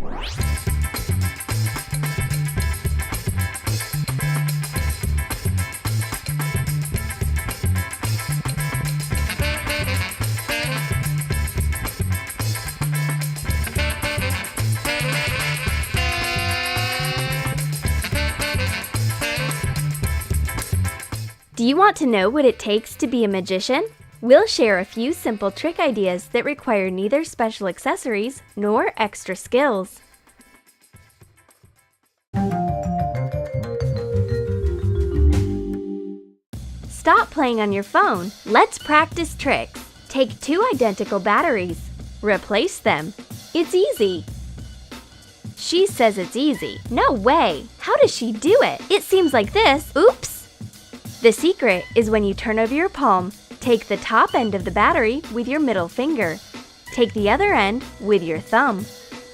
Do you want to know what it takes to be a magician? We'll share a few simple trick ideas that require neither special accessories nor extra skills. Stop playing on your phone. Let's practice tricks. Take 2 identical batteries. Replace them. It's easy. She says it's easy. No way! How does she do it? It seems like this. Oops! The secret is when you turn over your palm, take the top end of the battery with your middle finger. Take the other end with your thumb.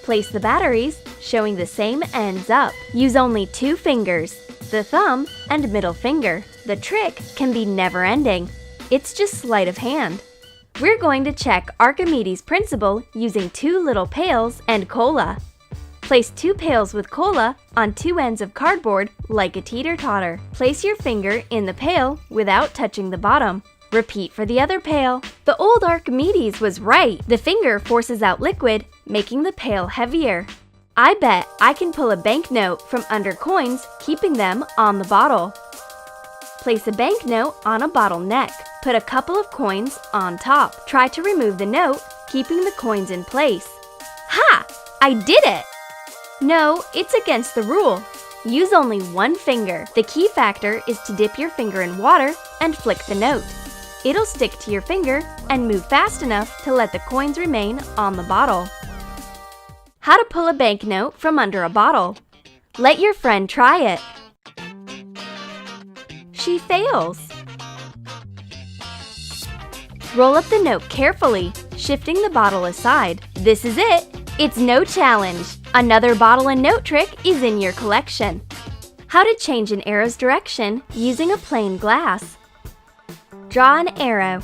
Place the batteries, showing the same ends up. Use only 2 fingers, the thumb and middle finger. The trick can be never-ending. It's just sleight of hand. We're going to check Archimedes' principle using 2 little pails and cola. Place 2 pails with cola on 2 ends of cardboard like a teeter-totter. Place your finger in the pail without touching the bottom. Repeat for the other pail. The old Archimedes was right. The finger forces out liquid, making the pail heavier. I bet I can pull a banknote from under coins, keeping them on the bottle. Place a banknote on a bottle neck. Put a couple of coins on top. Try to remove the note, keeping the coins in place. Ha! I did it! No, it's against the rule. Use only 1 finger. The key factor is to dip your finger in water and flick the note. It'll stick to your finger and move fast enough to let the coins remain on the bottle. How to pull a banknote from under a bottle. Let your friend try it. She fails. Roll up the note carefully, shifting the bottle aside. This is it. It's no challenge. Another bottle and note trick is in your collection. How to change an arrow's direction using a plain glass. Draw an arrow.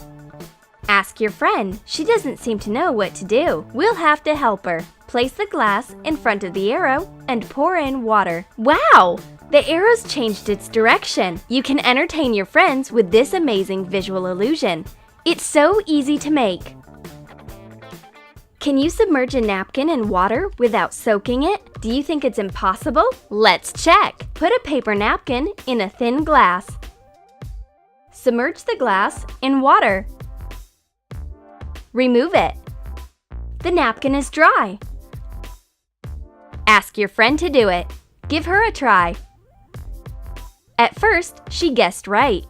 Ask your friend. She doesn't seem to know what to do. We'll have to help her. Place the glass in front of the arrow and pour in water. Wow! The arrow's changed its direction. You can entertain your friends with this amazing visual illusion. It's so easy to make. Can you submerge a napkin in water without soaking it? Do you think it's impossible? Let's check! Put a paper napkin in a thin glass. Submerge the glass in water. Remove it. The napkin is dry. Ask your friend to do it. Give her a try. At first, she guessed right.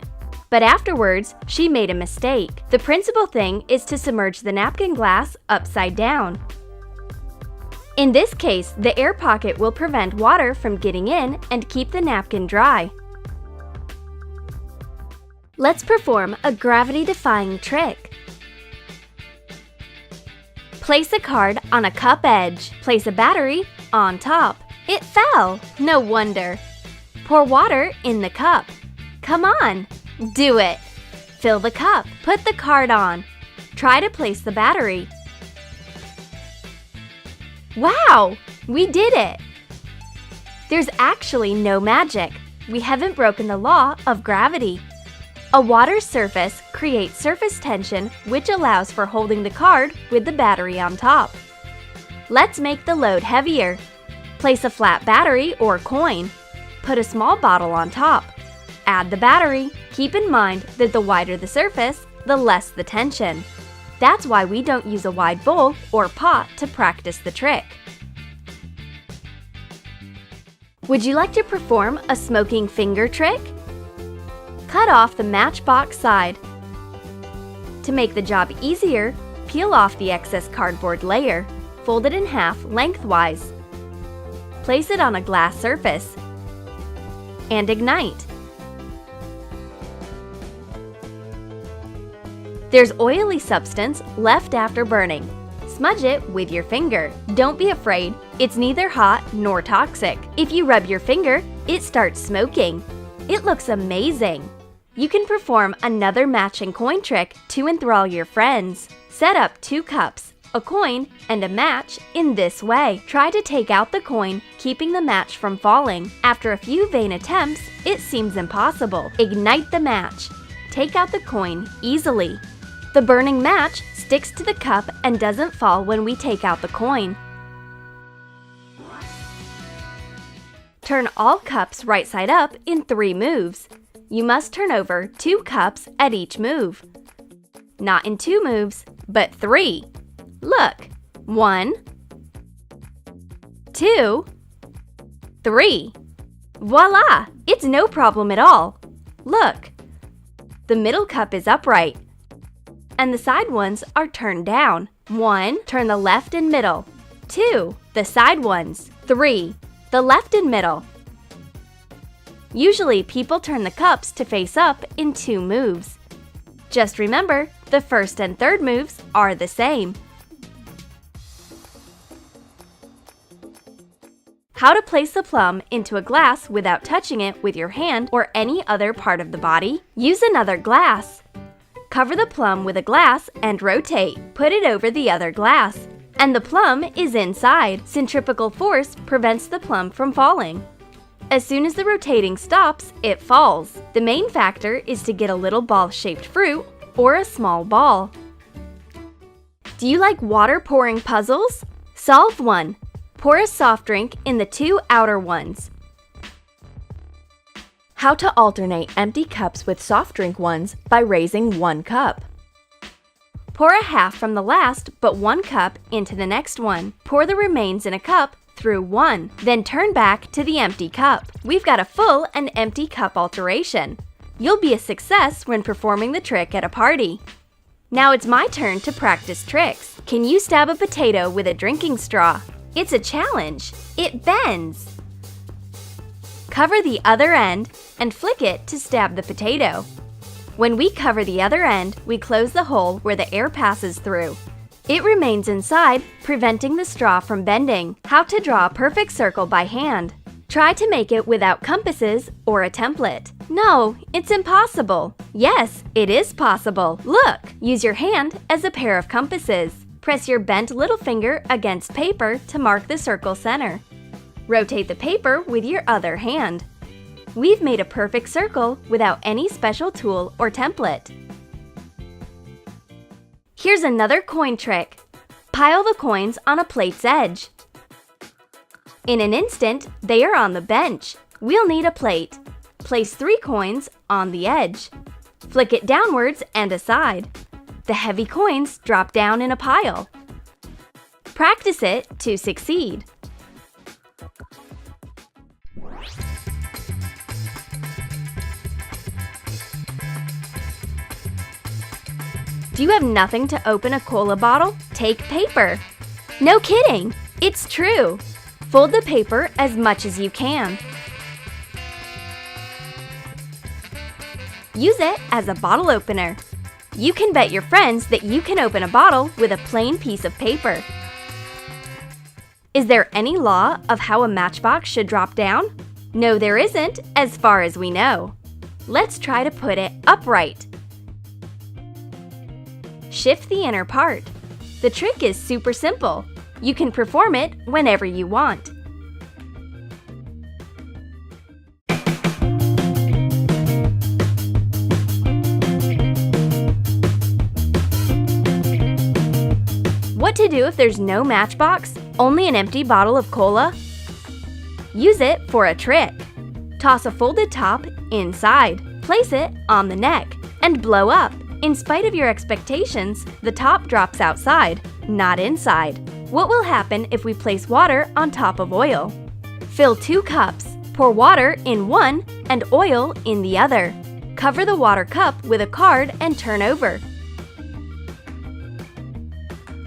But afterwards, she made a mistake. The principal thing is to submerge the napkin glass upside down. In this case, the air pocket will prevent water from getting in and keep the napkin dry. Let's perform a gravity-defying trick. Place a card on a cup edge. Place a battery on top. It fell! No wonder. Pour water in the cup. Come on! Do it! Fill the cup. Put the card on. Try to place the battery. Wow! We did it! There's actually no magic. We haven't broken the law of gravity. A water surface creates surface tension, which allows for holding the card with the battery on top. Let's make the load heavier. Place a flat battery or coin. Put a small bottle on top. Add the battery. Keep in mind that the wider the surface, the less the tension. That's why we don't use a wide bowl or pot to practice the trick. Would you like to perform a smoking finger trick? Cut off the matchbox side. To make the job easier, peel off the excess cardboard layer. Fold it in half lengthwise. Place it on a glass surface and ignite. There's oily substance left after burning. Smudge it with your finger. Don't be afraid, it's neither hot nor toxic. If you rub your finger, it starts smoking. It looks amazing. You can perform another matching coin trick to enthrall your friends. Set up 2 cups. a coin, and a match in this way. Try to take out the coin, keeping the match from falling. After a few vain attempts, it seems impossible. Ignite the match. Take out the coin easily. The burning match sticks to the cup and doesn't fall when we take out the coin. Turn all cups right side up in 3 moves. You must turn over 2 cups at each move. Not in 2 moves, but 3. Look, 1, 2, 3. Voila! It's no problem at all. Look, the middle cup is upright, and the side ones are turned down. 1, turn the left and middle. 2, the side ones. 3, the left and middle. Usually, people turn the cups to face up in 2 moves. Just remember, the first and third moves are the same. How to place the plum into a glass without touching it with your hand or any other part of the body? Use another glass. Cover the plum with a glass and rotate. Put it over the other glass. And the plum is inside. Centrifugal force prevents the plum from falling. As soon as the rotating stops, it falls. The main factor is to get a little ball-shaped fruit or a small ball. Do you like water pouring puzzles? Solve one. Pour a soft drink in the 2 outer ones. How to alternate empty cups with soft drink ones by raising 1 cup. Pour a half from the last but 1 cup into the next one. Pour the remains in a cup through 1, then turn back to the empty cup. We've got a full and empty cup alteration. You'll be a success when performing the trick at a party. Now it's my turn to practice tricks. Can you stab a potato with a drinking straw? It's a challenge. It bends. Cover the other end and flick it to stab the potato. When we cover the other end, we close the hole where the air passes through. It remains inside, preventing the straw from bending. How to draw a perfect circle by hand. Try to make it without compasses or a template. No, it's impossible. Yes, it is possible. Look, use your hand as a pair of compasses. Press your bent little finger against paper to mark the circle center. Rotate the paper with your other hand. We've made a perfect circle without any special tool or template. Here's another coin trick. Pile the coins on a plate's edge. In an instant, they are on the bench. We'll need a plate. Place 3 coins on the edge. Flick it downwards and aside. The heavy coins drop down in a pile. Practice it to succeed. Do you have nothing to open a cola bottle? Take paper. No kidding, it's true. Fold the paper as much as you can. Use it as a bottle opener. You can bet your friends that you can open a bottle with a plain piece of paper. Is there any law of how a matchbox should drop down? No, there isn't, as far as we know. Let's try to put it upright. Shift the inner part. The trick is super simple. You can perform it whenever you want. What to do if there's no matchbox, only an empty bottle of cola? Use it for a trick. Toss a folded top inside, place it on the neck, and blow up. In spite of your expectations, the top drops outside, not inside. What will happen if we place water on top of oil? Fill 2 cups, pour water in one and oil in the other. Cover the water cup with a card and turn over.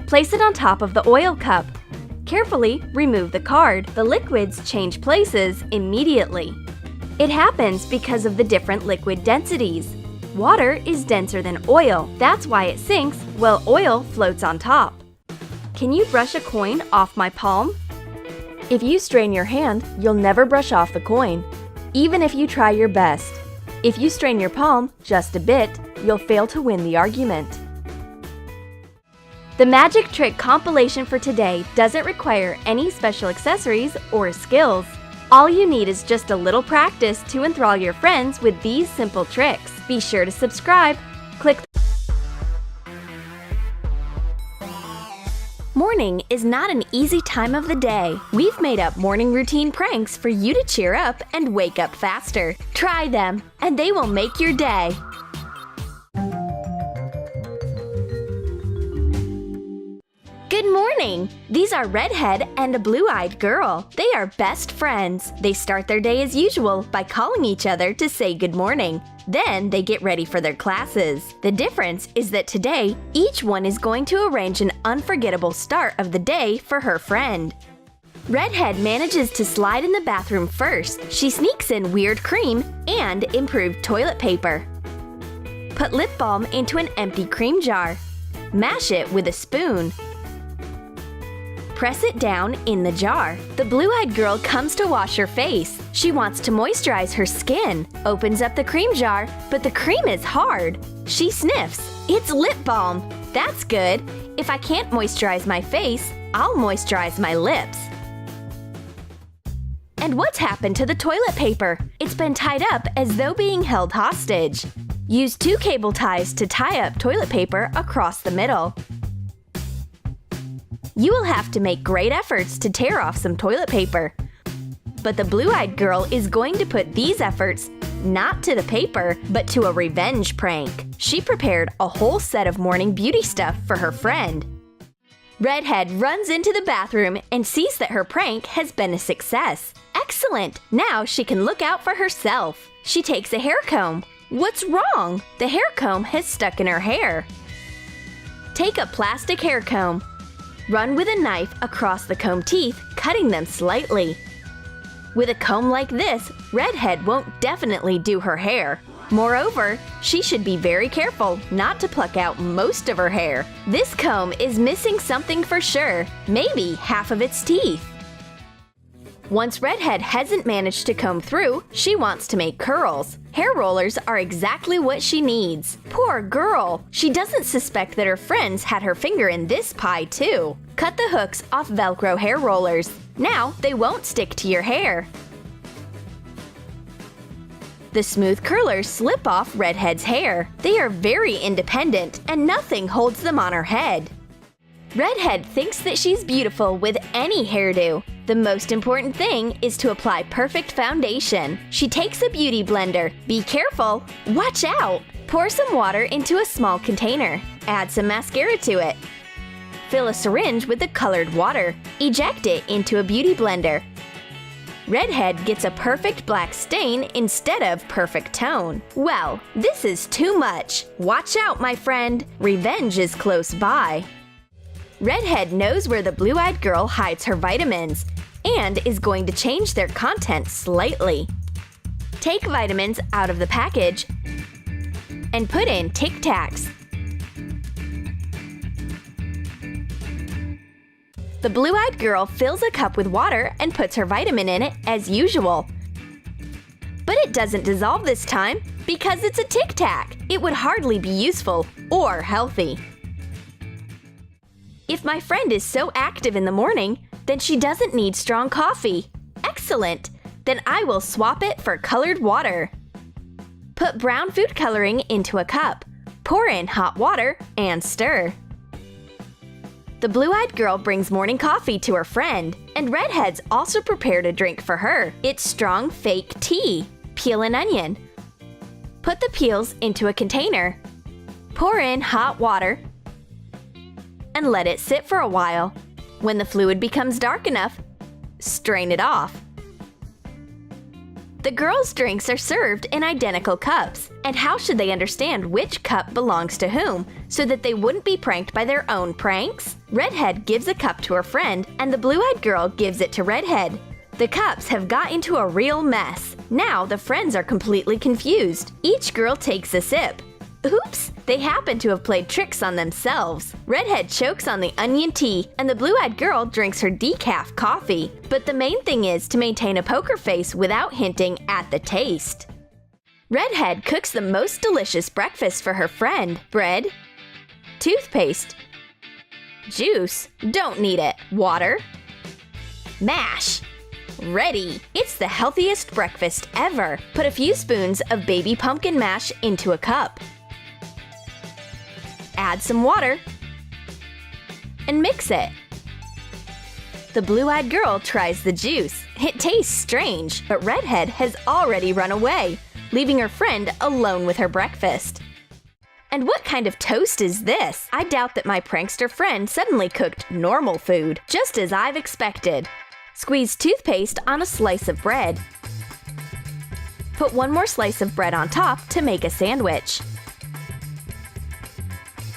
Place it on top of the oil cup. Carefully remove the card. The liquids change places immediately. It happens because of the different liquid densities. Water is denser than oil. That's why it sinks while oil floats on top. Can you brush a coin off my palm? If you strain your hand, you'll never brush off the coin, even if you try your best. If you strain your palm just a bit, you'll fail to win the argument. The magic trick compilation for today doesn't require any special accessories or skills. All you need is just a little practice to enthrall your friends with these simple tricks. Be sure to subscribe. Click. Morning is not an easy time of the day. We've made up morning routine pranks for you to cheer up and wake up faster. Try them, and they will make your day. Good morning! These are Redhead and a blue-eyed girl. They are best friends. They start their day as usual by calling each other to say good morning. Then they get ready for their classes. The difference is that today, each one is going to arrange an unforgettable start of the day for her friend. Redhead manages to slide in the bathroom first. She sneaks in weird cream and improved toilet paper. Put lip balm into an empty cream jar. Mash it with a spoon. Press it down in the jar. The blue-eyed girl comes to wash her face. She wants to moisturize her skin. Opens up the cream jar, but the cream is hard. She sniffs. It's lip balm. That's good. If I can't moisturize my face, I'll moisturize my lips. And what's happened to the toilet paper? It's been tied up as though being held hostage. Use 2 cable ties to tie up toilet paper across the middle. You will have to make great efforts to tear off some toilet paper. But the blue-eyed girl is going to put these efforts not to the paper, but to a revenge prank. She prepared a whole set of morning beauty stuff for her friend. Redhead runs into the bathroom and sees that her prank has been a success. Excellent! Now she can look out for herself. She takes a hair comb. What's wrong? The hair comb has stuck in her hair. Take a plastic hair comb. Run with a knife across the comb teeth, cutting them slightly. With a comb like this, Redhead won't definitely do her hair. Moreover, she should be very careful not to pluck out most of her hair. This comb is missing something for sure, maybe half of its teeth. Once Redhead hasn't managed to comb through, she wants to make curls. Hair rollers are exactly what she needs. Poor girl! She doesn't suspect that her friends had her finger in this pie too. Cut the hooks off Velcro hair rollers. Now they won't stick to your hair. The smooth curlers slip off Redhead's hair. They are very independent and nothing holds them on her head. Redhead thinks that she's beautiful with any hairdo. The most important thing is to apply perfect foundation. She takes a beauty blender. Be careful! Watch out! Pour some water into a small container. Add some mascara to it. Fill a syringe with the colored water. Eject it into a beauty blender. Redhead gets a perfect black stain instead of perfect tone. Well, this is too much. Watch out, my friend. Revenge is close by. Redhead knows where the blue-eyed girl hides her vitamins and is going to change their content slightly. Take vitamins out of the package and put in Tic Tacs. The blue-eyed girl fills a cup with water and puts her vitamin in it as usual. But it doesn't dissolve this time because it's a Tic Tac. It would hardly be useful or healthy. If my friend is so active in the morning, then she doesn't need strong coffee. Excellent! Then I will swap it for colored water. Put brown food coloring into a cup. Pour in hot water and stir. The blue-eyed girl brings morning coffee to her friend, and Redhead's also prepared a drink for her. It's strong fake tea. Peel an onion. Put the peels into a container. Pour in hot water and let it sit for a while. When the fluid becomes dark enough, strain it off. The girls' drinks are served in identical cups, and how should they understand which cup belongs to whom so that they wouldn't be pranked by their own pranks? Redhead gives a cup to her friend, and the blue-eyed girl gives it to Redhead. The cups have got into a real mess. Now the friends are completely confused. Each girl takes a sip. Oops! They happen to have played tricks on themselves. Redhead chokes on the onion tea, and the blue-eyed girl drinks her decaf coffee. But the main thing is to maintain a poker face without hinting at the taste. Redhead cooks the most delicious breakfast for her friend. Bread, toothpaste, Juice? Don't need it. Water? Mash. Ready! It's the healthiest breakfast ever. Put a few spoons of baby pumpkin mash into a cup. Add some water and mix it. The blue-eyed girl tries the juice. It tastes strange, but Redhead has already run away, leaving her friend alone with her breakfast. And what kind of toast is this? I doubt that my prankster friend suddenly cooked normal food, just as I've expected. Squeeze toothpaste on a slice of bread. Put one more slice of bread on top to make a sandwich.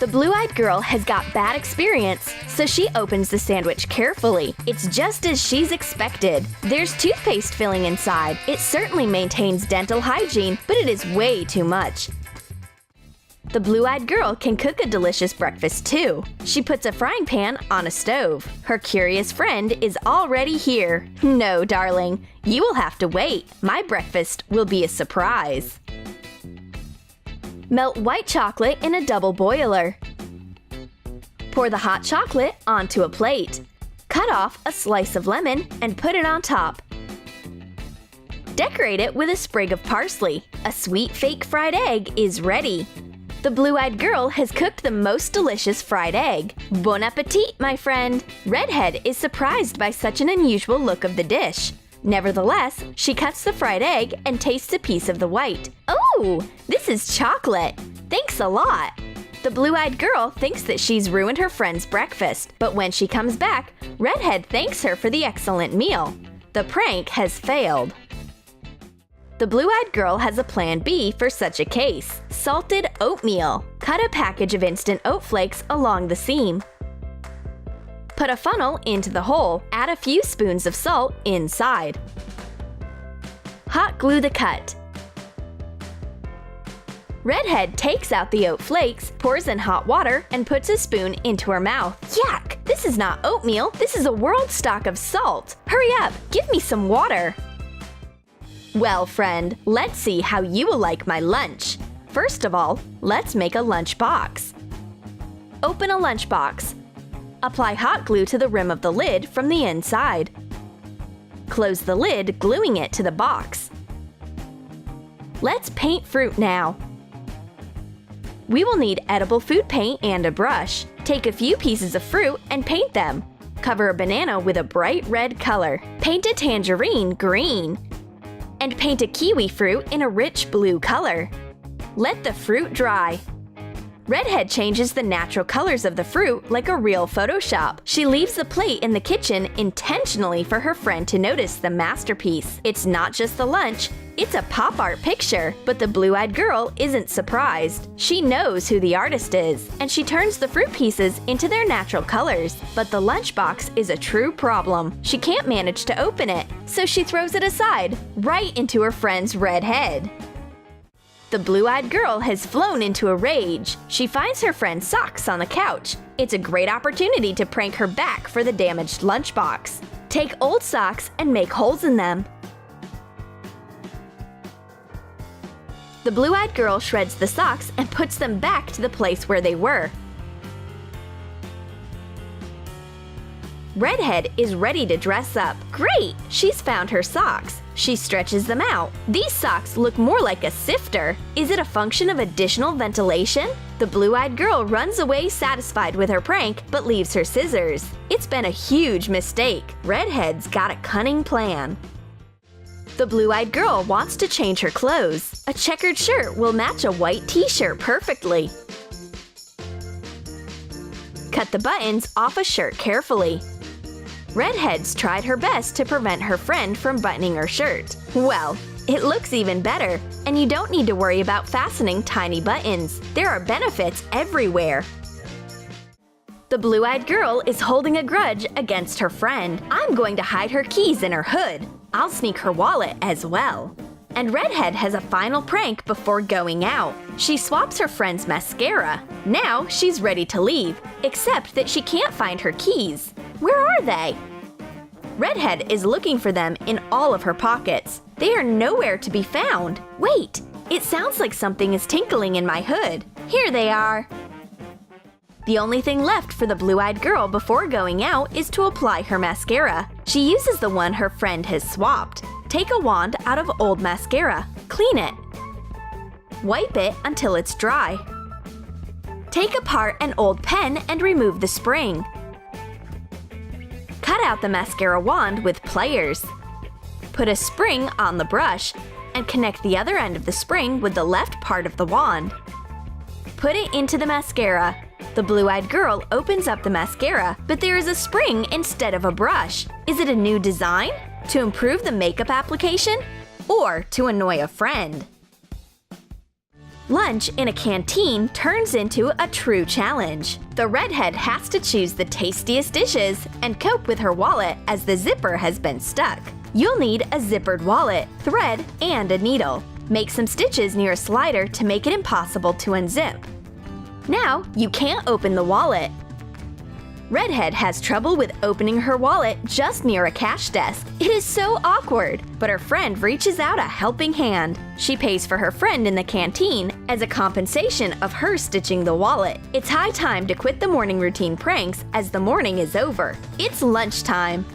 The blue-eyed girl has got bad experience, so she opens the sandwich carefully. It's just as she's expected. There's toothpaste filling inside. It certainly maintains dental hygiene, but it is way too much. The blue-eyed girl can cook a delicious breakfast too. She puts a frying pan on a stove. Her curious friend is already here. No, darling, you will have to wait. My breakfast will be a surprise. Melt white chocolate in a double boiler. Pour the hot chocolate onto a plate. Cut off a slice of lemon and put it on top. Decorate it with a sprig of parsley. A sweet fake fried egg is ready. The blue-eyed girl has cooked the most delicious fried egg. Bon appetit, my friend! Redhead is surprised by such an unusual look of the dish. Nevertheless, she cuts the fried egg and tastes a piece of the white. Oh, this is chocolate! Thanks a lot! The blue-eyed girl thinks that she's ruined her friend's breakfast, but when she comes back, Redhead thanks her for the excellent meal. The prank has failed. The blue-eyed girl has a plan B for such a case. Salted oatmeal. Cut a package of instant oat flakes along the seam. Put a funnel into the hole. Add a few spoons of salt inside. Hot glue the cut. Redhead takes out the oat flakes, pours in hot water, and puts a spoon into her mouth. Yuck! This is not oatmeal, this is a world stock of salt. Hurry up, give me some water. Well, friend, let's see how you will like my lunch. First of all, let's make a lunch box. Open a lunch box. Apply hot glue to the rim of the lid from the inside. Close the lid, gluing it to the box. Let's paint fruit now. We will need edible food paint and a brush. Take a few pieces of fruit and paint them. Cover a banana with a bright red color. Paint a tangerine green. And paint a kiwi fruit in a rich blue color. Let the fruit dry. Redhead changes the natural colors of the fruit like a real Photoshop. She leaves the plate in the kitchen intentionally for her friend to notice the masterpiece. It's not just the lunch, it's a pop art picture. But the blue-eyed girl isn't surprised. She knows who the artist is, and she turns the fruit pieces into their natural colors. But the lunchbox is a true problem. She can't manage to open it, so she throws it aside, right into her friend's red head. The blue-eyed girl has flown into a rage. She finds her friend's socks on the couch. It's a great opportunity to prank her back for the damaged lunchbox. Take old socks and make holes in them. The blue-eyed girl shreds the socks and puts them back to the place where they were. Redhead is ready to dress up. Great! She's found her socks. She stretches them out. These socks look more like a sifter. Is it a function of additional ventilation? The blue-eyed girl runs away satisfied with her prank, but leaves her scissors. It's been a huge mistake. Redhead's got a cunning plan. The blue-eyed girl wants to change her clothes. A checkered shirt will match a white t-shirt perfectly. Cut the buttons off a shirt carefully. Redhead's tried her best to prevent her friend from buttoning her shirt. Well, it looks even better, and you don't need to worry about fastening tiny buttons. There are benefits everywhere. The blue-eyed girl is holding a grudge against her friend. I'm going to hide her keys in her hood. I'll sneak her wallet as well. And Redhead has a final prank before going out. She swaps her friend's mascara. Now she's ready to leave, except that she can't find her keys. Where are they? Redhead is looking for them in all of her pockets. They are nowhere to be found. Wait, it sounds like something is tinkling in my hood. Here they are. The only thing left for the blue-eyed girl before going out is to apply her mascara. She uses the one her friend has swapped. Take a wand out of old mascara. Clean it. Wipe it until it's dry. Take apart an old pen and remove the spring. Cut out the mascara wand with pliers. Put a spring on the brush and connect the other end of the spring with the left part of the wand. Put it into the mascara. The blue-eyed girl opens up the mascara, but there is a spring instead of a brush. Is it a new design? To improve the makeup application? Or to annoy a friend? Lunch in a canteen turns into a true challenge. The redhead has to choose the tastiest dishes and cope with her wallet as the zipper has been stuck. You'll need a zippered wallet, thread, and a needle. Make some stitches near a slider to make it impossible to unzip. Now, you can't open the wallet. Redhead has trouble with opening her wallet just near a cash desk. It is so awkward, but her friend reaches out a helping hand. She pays for her friend in the canteen as a compensation of her stitching the wallet. It's high time to quit the morning routine pranks as the morning is over. It's lunchtime.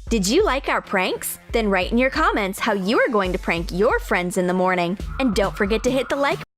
Did you like our pranks? Then write in your comments how you are going to prank your friends in the morning. And don't forget to hit the like